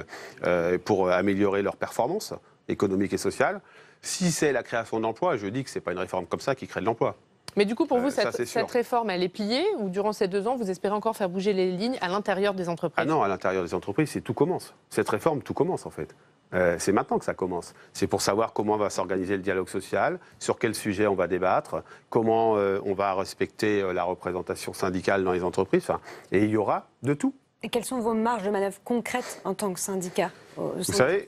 améliorer leur performance économique et sociale. Si c'est la création d'emplois, je dis que ce n'est pas une réforme comme ça qui crée de l'emploi. Mais du coup, pour vous, cette sûr. réforme, elle est pliée ou durant ces 2 ans, vous espérez encore faire bouger les lignes à l'intérieur des entreprises? Ah non, à l'intérieur des entreprises, tout commence. Cette réforme, tout commence en fait. C'est maintenant que ça commence. C'est pour savoir comment va s'organiser le dialogue social, sur quel sujet on va débattre, comment on va respecter la représentation syndicale dans les entreprises. Et il y aura de tout. Et quelles sont vos marges de manœuvre concrètes en tant que syndicat Vous savez,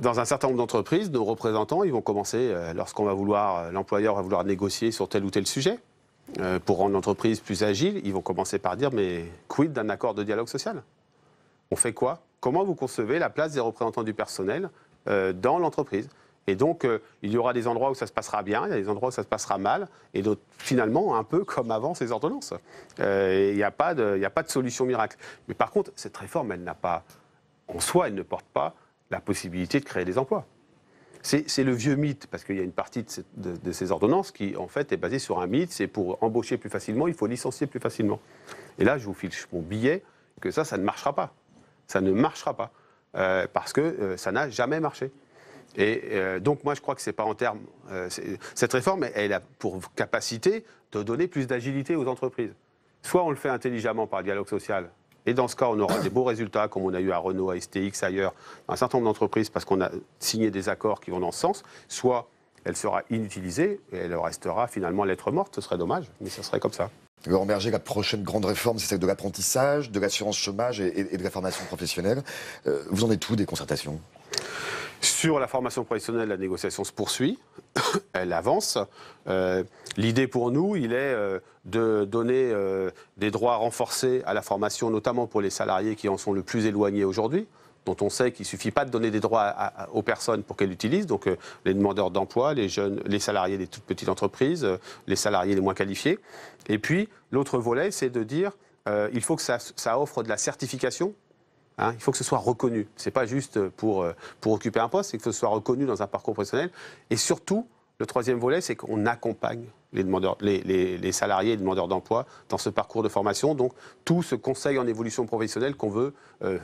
dans un certain nombre d'entreprises, nos représentants, ils vont commencer, l'employeur va vouloir négocier sur tel ou tel sujet, pour rendre l'entreprise plus agile, ils vont commencer par dire, mais quid d'un accord de dialogue social? On fait quoi? Comment vous concevez la place des représentants du personnel dans l'entreprise? Et donc, il y aura des endroits où ça se passera bien, il y a des endroits où ça se passera mal, et d'autres, finalement, un peu comme avant ces ordonnances. Il n'y a pas de solution miracle. Mais par contre, cette réforme, elle n'a pas, en soi, elle ne porte pas la possibilité de créer des emplois. C'est le vieux mythe, parce qu'il y a une partie de ces ordonnances qui, en fait, est basée sur un mythe, c'est pour embaucher plus facilement, il faut licencier plus facilement. Et là, je vous file mon billet que ça ne marchera pas. Ça ne marchera pas, parce que ça n'a jamais marché. Et donc, moi, je crois que c'est pas en termes... cette réforme, elle a pour capacité de donner plus d'agilité aux entreprises. Soit on le fait intelligemment par le dialogue social, et dans ce cas, on aura des beaux résultats, comme on a eu à Renault, à STX, ailleurs, dans un certain nombre d'entreprises, parce qu'on a signé des accords qui vont dans ce sens. Soit elle sera inutilisée, et elle restera finalement lettre morte. Ce serait dommage, mais ça serait comme ça. Laurent Berger, la prochaine grande réforme, c'est celle de l'apprentissage, de l'assurance chômage et de la formation professionnelle. Vous en êtes où des concertations? Sur la formation professionnelle, la négociation se poursuit, elle avance. L'idée pour nous, il est de donner des droits renforcés à la formation, notamment pour les salariés qui en sont le plus éloignés aujourd'hui, dont on sait qu'il ne suffit pas de donner des droits aux personnes pour qu'elles l'utilisent, donc les demandeurs d'emploi, les jeunes, les salariés des toutes petites entreprises, les salariés les moins qualifiés. Et puis, l'autre volet, c'est de dire il faut que ça offre de la certification Hein, il faut que ce soit reconnu. Ce n'est pas juste pour occuper un poste, c'est que ce soit reconnu dans un parcours professionnel. Et surtout, le troisième volet, c'est qu'on accompagne les salariés et les demandeurs d'emploi dans ce parcours de formation. Donc, tout ce conseil en évolution professionnelle qu'on veut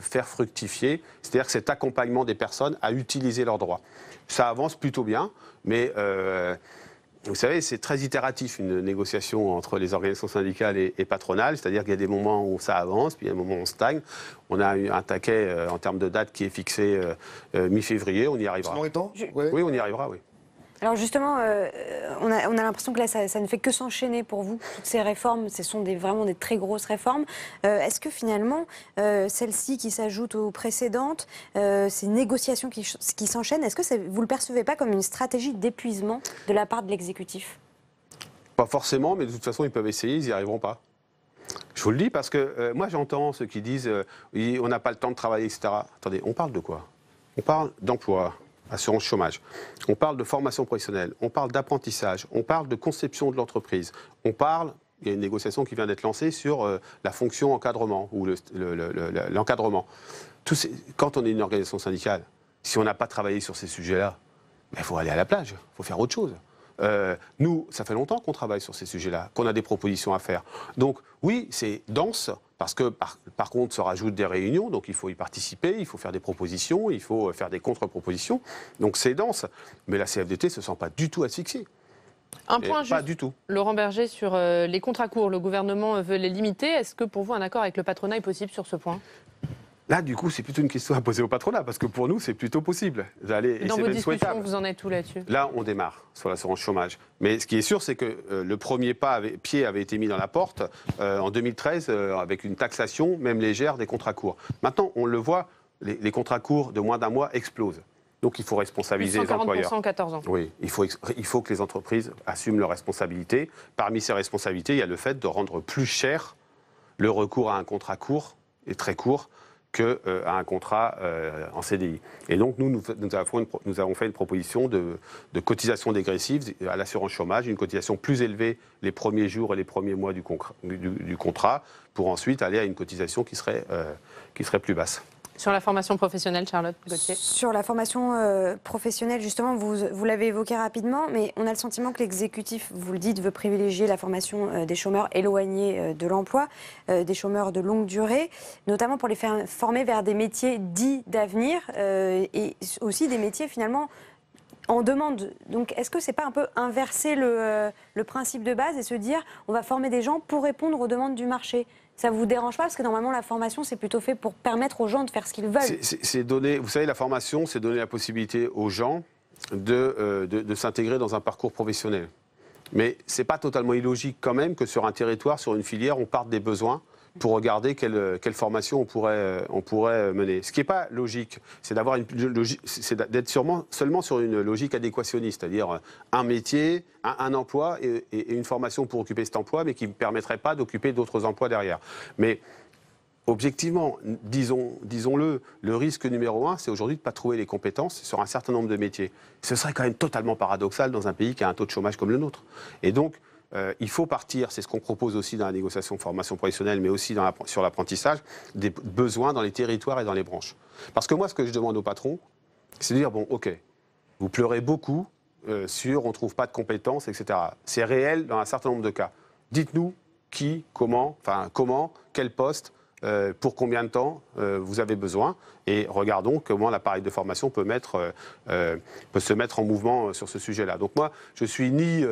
faire fructifier, c'est-à-dire que cet accompagnement des personnes à utiliser leurs droits. Ça avance plutôt bien, mais vous savez, c'est très itératif, une négociation entre les organisations syndicales et patronales, c'est-à-dire qu'il y a des moments où ça avance, puis il y a des moments où on stagne. On a un taquet en termes de date qui est fixé mi-février, on y arrivera. Oui, on y arrivera, oui. Alors justement, on a l'impression que là, ça ne fait que s'enchaîner pour vous. Toutes ces réformes, ce sont vraiment des très grosses réformes. Est-ce que finalement, celles-ci qui s'ajoutent aux précédentes, ces négociations qui s'enchaînent, est-ce que vous ne le percevez pas comme une stratégie d'épuisement de la part de l'exécutif ? Pas forcément, mais de toute façon, ils peuvent essayer, ils n'y arriveront pas. Je vous le dis parce que moi, j'entends ceux qui disent oui, on n'a pas le temps de travailler, etc. Attendez, on parle de quoi? On parle d'emploi. Assurance chômage. On parle de formation professionnelle, on parle d'apprentissage, on parle de conception de l'entreprise, il y a une négociation qui vient d'être lancée sur la fonction encadrement ou l'encadrement. Quand on est une organisation syndicale, si on n'a pas travaillé sur ces sujets-là, il faut aller à la plage, il faut faire autre chose. Nous, ça fait longtemps qu'on travaille sur ces sujets-là, qu'on a des propositions à faire. Donc oui, c'est dense, parce que par contre, se rajoutent des réunions, donc il faut y participer, il faut faire des propositions, il faut faire des contre-propositions. Donc c'est dense, mais la CFDT ne se sent pas du tout asphyxiée. Un point juste, pas du tout. Laurent Berger, sur les contrats courts, le gouvernement veut les limiter. Est-ce que pour vous, un accord avec le patronat est possible sur ce point ? Là, du coup, c'est plutôt une question à poser au patronat, parce que pour nous, c'est plutôt possible. Dans vos discussions, vous en êtes où là-dessus ? Là, on démarre sur l'assurance chômage. Mais ce qui est sûr, c'est que le premier pied avait été mis dans la porte en 2013, avec une taxation, même légère, des contrats courts. Maintenant, on le voit, les contrats courts de moins d'un mois explosent. Donc, il faut responsabiliser les employeurs. 140% en 14 ans. Oui, il faut que les entreprises assument leurs responsabilités. Parmi ces responsabilités, il y a le fait de rendre plus cher le recours à un contrat court, et très court, qu'à un contrat en CDI. Et donc, nous avons fait une proposition de cotisation dégressive à l'assurance chômage, une cotisation plus élevée les premiers jours et les premiers mois du contrat, pour ensuite aller à une cotisation qui serait plus basse. Sur la formation professionnelle, Charlotte Gauthier. Sur la formation professionnelle, justement, vous l'avez évoqué rapidement, mais on a le sentiment que l'exécutif, vous le dites, veut privilégier la formation des chômeurs éloignés de l'emploi, des chômeurs de longue durée, notamment pour les faire former vers des métiers dits d'avenir et aussi des métiers finalement en demande. Donc est-ce que c'est pas un peu inverser le principe de base et se dire on va former des gens pour répondre aux demandes du marché ? Ça ne vous dérange pas? Parce que normalement, la formation, c'est plutôt fait pour permettre aux gens de faire ce qu'ils veulent. Vous savez, la formation, c'est donner la possibilité aux gens de s'intégrer dans un parcours professionnel. Mais ce n'est pas totalement illogique quand même que sur un territoire, sur une filière, on parte des besoins pour regarder quelle formation on pourrait mener. Ce qui n'est pas logique, c'est d'être seulement sur une logique adéquationniste, c'est-à-dire un métier, un emploi et une formation pour occuper cet emploi, mais qui ne permettrait pas d'occuper d'autres emplois derrière. Mais objectivement, disons-le, le risque numéro un, c'est aujourd'hui de ne pas trouver les compétences sur un certain nombre de métiers. Ce serait quand même totalement paradoxal dans un pays qui a un taux de chômage comme le nôtre. Et donc, il faut partir, c'est ce qu'on propose aussi dans la négociation de formation professionnelle, mais aussi sur l'apprentissage, des besoins dans les territoires et dans les branches. Parce que moi, ce que je demande aux patrons, c'est de dire, bon, ok, vous pleurez beaucoup sur on ne trouve pas de compétences, etc. C'est réel dans un certain nombre de cas. Dites-nous qui, comment, quel poste, pour combien de temps vous avez besoin, et regardons comment l'appareil de formation peut se mettre en mouvement sur ce sujet-là. Donc moi, je ne suis ni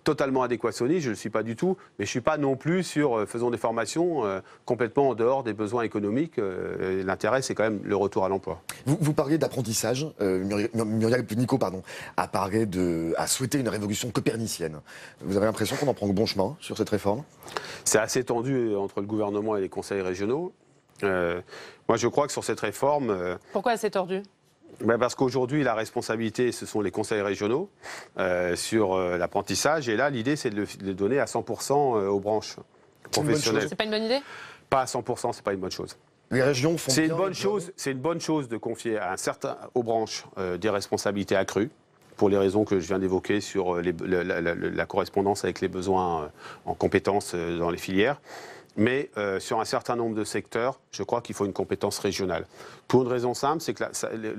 totalement adéquationniste, je ne le suis pas du tout, mais je ne suis pas non plus sur faisons des formations complètement en dehors des besoins économiques. L'intérêt, c'est quand même le retour à l'emploi. Vous parliez d'apprentissage. Muriel Pénicaud, a souhaité une révolution copernicienne. Vous avez l'impression qu'on en prend le bon chemin sur cette réforme? C'est assez tendu entre le gouvernement et les conseils régionaux. Moi, je crois que sur cette réforme... Pourquoi c'est tordu ? Parce qu'aujourd'hui, la responsabilité, ce sont les conseils régionaux sur l'apprentissage. Et là, l'idée, c'est de le donner à 100% aux branches professionnelles. C'est pas une bonne idée ? Pas à 100%, c'est pas une bonne chose. Les régions font C'est une bonne chose de confier aux branches des responsabilités accrues, pour les raisons que je viens d'évoquer sur la correspondance avec les besoins en compétences dans les filières. Mais sur un certain nombre de secteurs, je crois qu'il faut une compétence régionale. Pour une raison simple, c'est que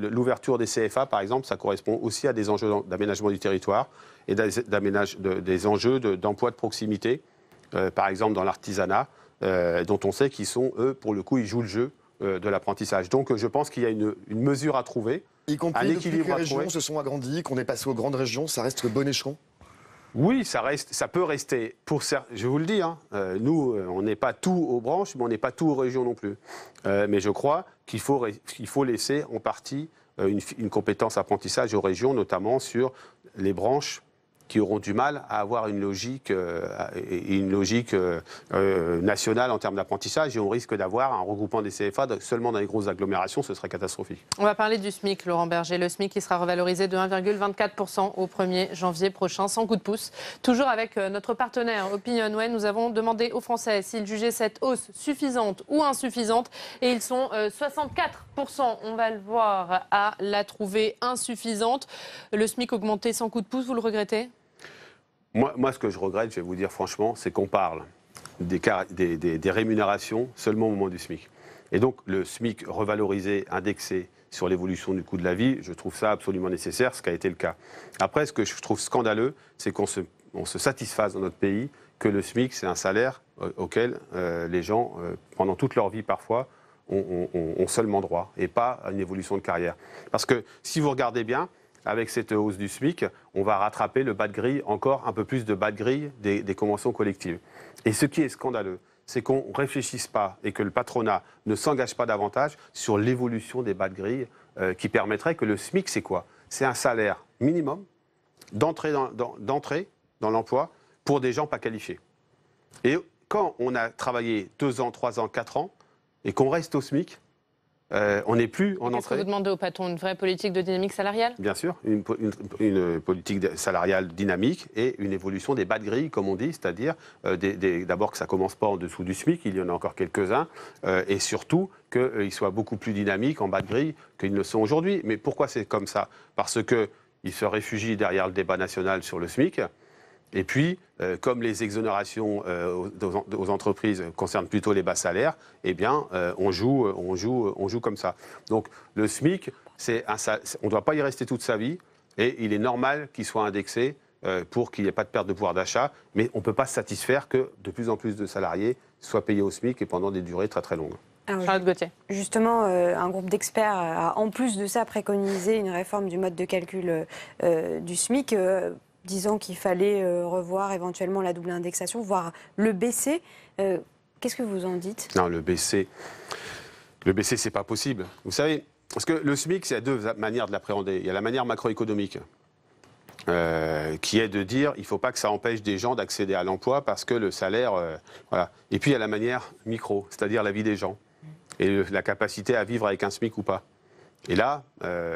l'ouverture des CFA, par exemple, ça correspond aussi à des enjeux d'aménagement du territoire et des enjeux d'emploi de proximité, par exemple dans l'artisanat, dont on sait qu'ils sont, eux, pour le coup, ils jouent le jeu de l'apprentissage. Donc je pense qu'il y a une mesure à trouver, y compris un depuis que équilibre les à trouver. régions se sont agrandies, qu'on est passé aux grandes régions, ça reste le bon échelon? Oui, ça peut rester. Je vous le dis, hein, nous, on n'est pas tout aux branches, mais on n'est pas tout aux régions non plus. Mais je crois qu'il faut laisser en partie une compétence apprentissage aux régions, notamment sur les branches qui auront du mal à avoir une logique nationale en termes d'apprentissage, et on risque d'avoir un regroupement des CFA seulement dans les grosses agglomérations, ce serait catastrophique. On va parler du SMIC, Laurent Berger. Le SMIC qui sera revalorisé de 1,24% au 1er janvier prochain, sans coup de pouce. Toujours avec notre partenaire OpinionWay, nous avons demandé aux Français s'ils jugeaient cette hausse suffisante ou insuffisante, et ils sont 64%, on va le voir, à la trouver insuffisante. Le SMIC augmenté sans coup de pouce, vous le regrettez ? Moi, ce que je regrette, je vais vous dire franchement, c'est qu'on parle des rémunérations seulement au moment du SMIC. Et donc, le SMIC revalorisé, indexé sur l'évolution du coût de la vie, je trouve ça absolument nécessaire, ce qui a été le cas. Après, ce que je trouve scandaleux, c'est qu'on se satisfasse dans notre pays que le SMIC, c'est un salaire auquel les gens, pendant toute leur vie parfois, ont seulement droit, et pas à une évolution de carrière. Parce que si vous regardez bien, avec cette hausse du SMIC, on va rattraper le bas de grille, encore un peu plus de bas de grille des conventions collectives. Et ce qui est scandaleux, c'est qu'on ne réfléchisse pas et que le patronat ne s'engage pas davantage sur l'évolution des bas de grille qui permettrait que le SMIC, c'est quoi? C'est un salaire minimum d'entrée dans l'emploi pour des gens pas qualifiés. Et quand on a travaillé 2 ans, 3 ans, 4 ans, et qu'on reste au SMIC, on n'est plus en entrée. Qu'est-ce que vous demandez au patron? Une vraie politique de dynamique salariale? Bien sûr, une politique salariale dynamique et une évolution des bas de grille, comme on dit, c'est-à-dire d'abord que ça ne commence pas en dessous du SMIC, il y en a encore quelques-uns, et surtout qu'ils soient beaucoup plus dynamiques en bas de grille qu'ils ne le sont aujourd'hui. Mais pourquoi c'est comme ça? Parce qu'ils se réfugient derrière le débat national sur le SMIC. Et puis, comme les exonérations aux entreprises concernent plutôt les bas salaires, eh bien, on joue comme ça. Donc, le SMIC, on ne doit pas y rester toute sa vie, et il est normal qu'il soit indexé pour qu'il n'y ait pas de perte de pouvoir d'achat, mais on ne peut pas se satisfaire que de plus en plus de salariés soient payés au SMIC et pendant des durées très très longues. Charlotte Gauthier. Justement, un groupe d'experts a, en plus de ça, préconisé une réforme du mode de calcul du SMIC, disant qu'il fallait revoir éventuellement la double indexation, voire le baisser. Qu'est-ce que vous en dites? Non, le baisser, c'est pas possible. Vous savez, parce que le SMIC, c'est deux manières de l'appréhender. Il y a la manière macroéconomique, qui est de dire il ne faut pas que ça empêche des gens d'accéder à l'emploi parce que le salaire... voilà. Et puis il y a la manière micro, c'est-à-dire la vie des gens, et la capacité à vivre avec un SMIC ou pas. Et là,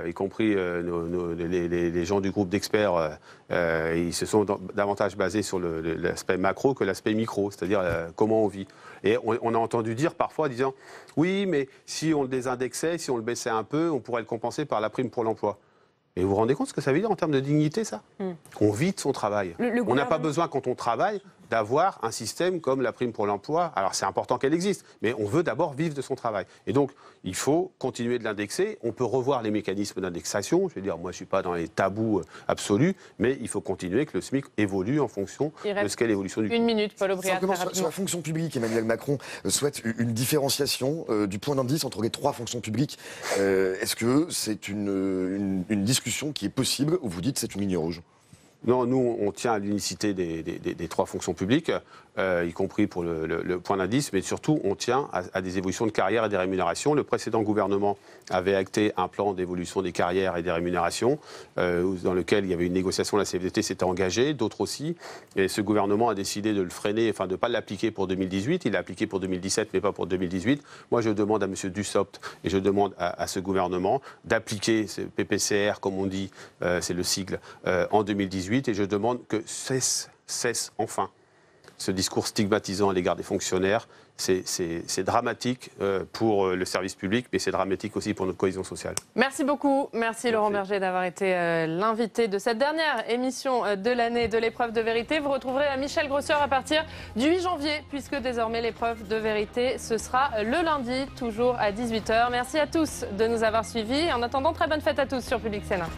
y compris les gens du groupe d'experts, ils se sont davantage basés sur l'aspect macro que l'aspect micro, c'est-à-dire comment on vit. Et on a entendu dire parfois, disant, oui, mais si on le désindexait, si on le baissait un peu, on pourrait le compenser par la prime pour l'emploi. Et vous vous rendez compte ce que ça veut dire en termes de dignité, ça? On vit de son travail. On n'a pas besoin, quand on travaille, d'avoir un système comme la prime pour l'emploi. Alors c'est important qu'elle existe, mais on veut d'abord vivre de son travail. Et donc, il faut continuer de l'indexer. On peut revoir les mécanismes d'indexation. Je veux dire, moi, je ne suis pas dans les tabous absolus, mais il faut continuer que le SMIC évolue en fonction de ce qu'est l'évolution du coût. Une minute, Paul Aubriat. Sur la fonction publique, Emmanuel Macron souhaite une différenciation du point d'indice entre les 3 fonctions publiques. Est-ce que c'est une discussion qui est possible ou vous dites que c'est une ligne rouge? Non, nous, on tient à l'unicité des 3 fonctions publiques, y compris pour le point d'indice, mais surtout, on tient à des évolutions de carrière et des rémunérations. Le précédent gouvernement avait acté un plan d'évolution des carrières et des rémunérations, dans lequel il y avait une négociation, la CFDT s'était engagée, d'autres aussi, et ce gouvernement a décidé de le freiner, enfin de ne pas l'appliquer pour 2018, il l'a appliqué pour 2017, mais pas pour 2018. Moi, je demande à M. Dussopt, et je demande à ce gouvernement d'appliquer ce PPCR, comme on dit, c'est le sigle, en 2018, et je demande que cesse enfin ce discours stigmatisant à l'égard des fonctionnaires, c'est dramatique pour le service public, mais c'est dramatique aussi pour notre cohésion sociale. Merci beaucoup. Merci Laurent Berger d'avoir été l'invité de cette dernière émission de l'année de l'épreuve de vérité. Vous retrouverez Michel Grossieur à partir du 8 janvier, puisque désormais l'épreuve de vérité, ce sera le lundi, toujours à 18h. Merci à tous de nous avoir suivis. En attendant, très bonne fête à tous sur Public Sénat.